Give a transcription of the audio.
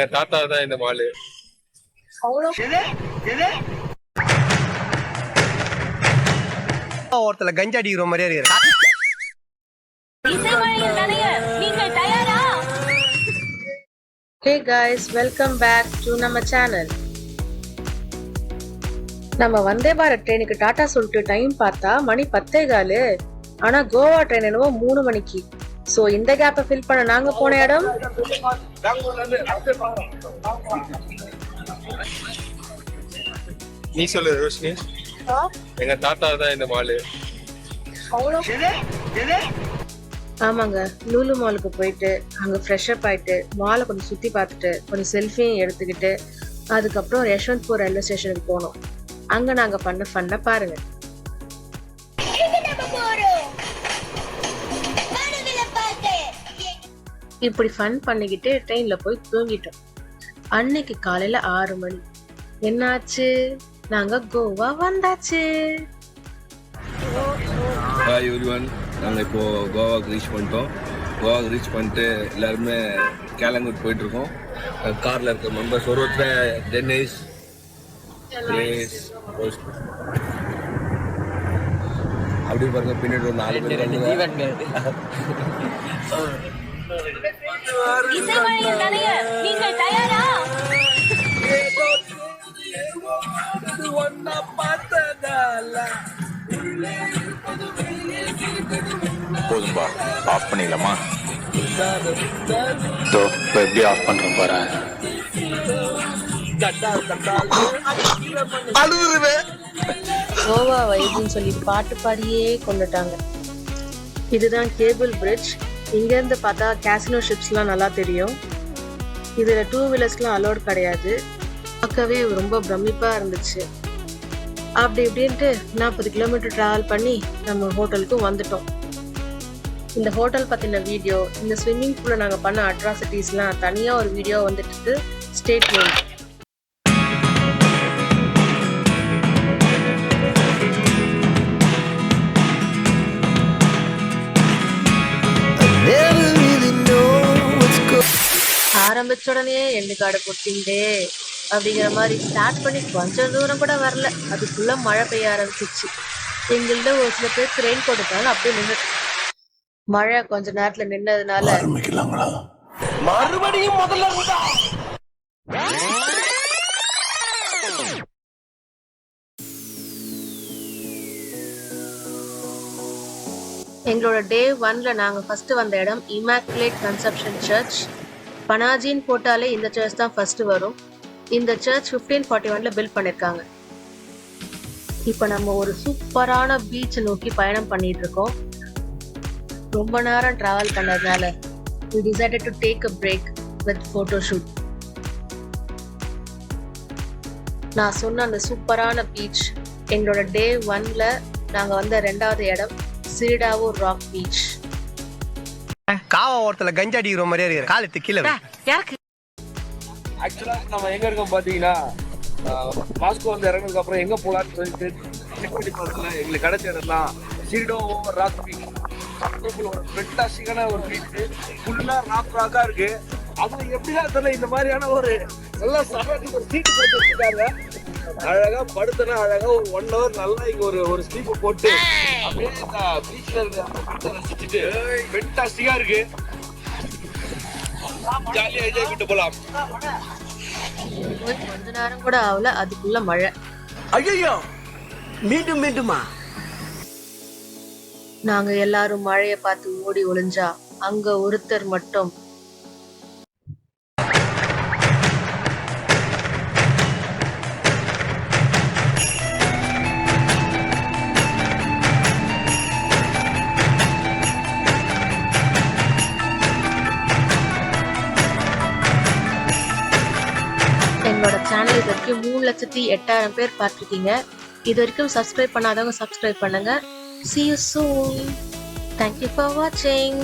என் தாத்தா தான் இந்த மாலு. ஒருத்தல கஞ்சா அடிக்கிற மாதிரியே இருக்கு. Hey guys, welcome back to நம்ம சேனல். நம்ம வந்தே பாரத் ட்ரெயினுக்கு டாடா சொல்லிட்டு டைம் பார்த்தா மணி 10:15. ஆனா கோவா ட்ரெயின் என்னவோ 3 மணிக்கு. சோ இந்த கேப்பை ஃபில் பண்ண நாங்க போன இடம் நீ சொல்லு ரோஷினி. எங்க தாத்தா தான் இந்த மாலு. ஆமாங்க, லூலு மாலுக்கு போயிட்டு அங்க ஃப்ரெஷ் அப் ஆயிட்டு மாலை கொஞ்சம் சுத்தி பார்த்துட்டு கொஞ்சம் செல்ஃபியும் எடுத்துக்கிட்டு அதுக்கப்புறம் யஷ்வந்த்பூர் ரயில்வே ஸ்டேஷனுக்கு போனோம். அங்க நாங்க பண்ண ஃபன்ன பாருங்க. இப்படி ஃபன் பண்ணிக்கிட்டு ட்ரெயின்ல போய் தூங்கிட்டோம். அன்னைக்கு காலையில 6 மணி. என்னாச்சு? நாங்க கோவா வந்தாச்சு. ஹாய் எவ்ரிவன், நாங்கள் இப்போது கோவாவுக்கு ரீச் பண்ணிட்டோம். கோவாவுக்கு ரீச் பண்ணிட்டு எல்லாருமே கேலங்கூட் போயிட்டுருக்கோம். காரில் இருக்க மெம்பர்ஸ் ஒருத்தர் டென்னிஸ், கிரேஸ், அப்படி பாருங்க பின்னாடி ஒரு 4 பேர் போதும்பா, ஆஃப் பண்ணிடலாமா? இப்போ எப்படி ஆஃப் பண்றோம் பாரு. கோவா வைப்னு சொல்லி பாட்டு பாடியே கொண்டுட்டாங்க. இதுதான் கேபிள் பிரிட்ஜ். இங்க இருந்து பார்த்தா கேசினோ ஷிப்ஸ்லாம் நல்லா தெரியும். இதுல 2 வீலர்ஸ்லாம் அலோட் கிடையாது. பார்க்கவே ரொம்ப பிரமிப்பா இருந்துச்சு. அப்படி இப்படின்ட்டு 40 கிலோமீட்டர் டிராவல் பண்ணி நம்ம ஹோட்டலுக்கு வந்துட்டோம். இந்த ஹோட்டல் பத்தின வீடியோ, இந்த ஸ்விம்மிங் பூல்ல நாங்க பண்ண அட்ராசிட்டிஸ்லாம் தனியா ஒரு வீடியோ வந்துட்டு ஸ்டே டியூன்ட். ஆரம்பிச்ச உடனே எண்டு காடை கொட்டிண்டே அப்படிங்கிற மாதிரி ஸ்டார்ட் பண்ணி கொஞ்சம் தூரம் கூட வரல, அதுக்குள்ள மழை பெய்ய ஆரம்பிச்சிச்சு. எங்கள்கிட்ட ஒரு சில பேருக்கு ரெயின் கோட் இருந்தாலும் அப்படியே நின்று மழை கொஞ்ச நேரத்துல நின்னதுனால மறுபடியும் முதல்ல எங்களோட டே 1ல நாங்க ஃபர்ஸ்ட் வந்த இடம் இமாக்குலேட் கன்செப்ஷன் சர்ச். பனாஜின்னு போட்டாலே இந்த சர்ச் தான் ஃபர்ஸ்ட் வரும். இந்த சர்ச் 1541ல பில்ட் பண்ணிருக்காங்க. இப்ப நம்ம ஒரு சூப்பரான பீச் நோக்கி பயணம் பண்ணிட்டு இருக்கோம். ரொம்ப நேரம் டிராவல் பண்ணதுனால we decided to take a break with photo shoot. நான் சொன்ன அந்த சூப்பரான பீச் எங்களோட டே 1ல நாங்க வந்த 2வது இடம் சிரிடாவூர் ராக் பீச். காவா ஒருத்தல கஞ்சா அடிக்கிற மாதிரியே இருக்கு. காலத்து கீழே ஆக்சுவலாக நம்ம எங்கே இருக்கோம் பார்த்தீங்கன்னா, மாஸ்கோ வந்து இறங்கினதுக்கு அப்புறம் எங்கே போகலான்னு சொல்லிட்டு செக் பண்ணி பார்த்ததுல எங்களுக்கு கிடைச்ச இடம்லாம் சிரிடோ ராக் பீச். ஒரு ஃபென்டாஸ்டிக்கான ஒரு பீச், ஃபுல்லாக ராக்காக இருக்கு. அது எப்படிதான் தெரியல, இந்த மாதிரியான ஒரு நல்லா சமையல் ஒரு சீட்டு போட்டு வச்சுருக்காங்க. அழகா படுத்தனா அழகா ஒரு 1 hour நல்லா இங்க ஒரு ஸ்லீப் போட்டு அப்படியே இந்த பீச்ல இருக்க ரசிச்சுட்டு ஃபென்டாஸ்டிக்கா இருக்கு. ஜாலியா என்ஜாய் பண்ணிட்டு போலாம். கொஞ்ச நேரம் கூட ஆகல, அதுக்குள்ள மழை. ஐயோ, மீண்டும் மீண்டுமா? நாங்க எல்லாரும் மழைய பார்த்து ஓடி ஒளிஞ்சா அங்க ஒருத்தர் மட்டும் எங்களோட சேனல் இது வரைக்கும் 3,08,000 பேர் பார்த்துருக்கீங்க. இது வரைக்கும் சப்ஸ்கிரைப் பண்ணாதவங்க சப்ஸ்கிரைப் பண்ணுங்க. See you soon. Thank you for watching.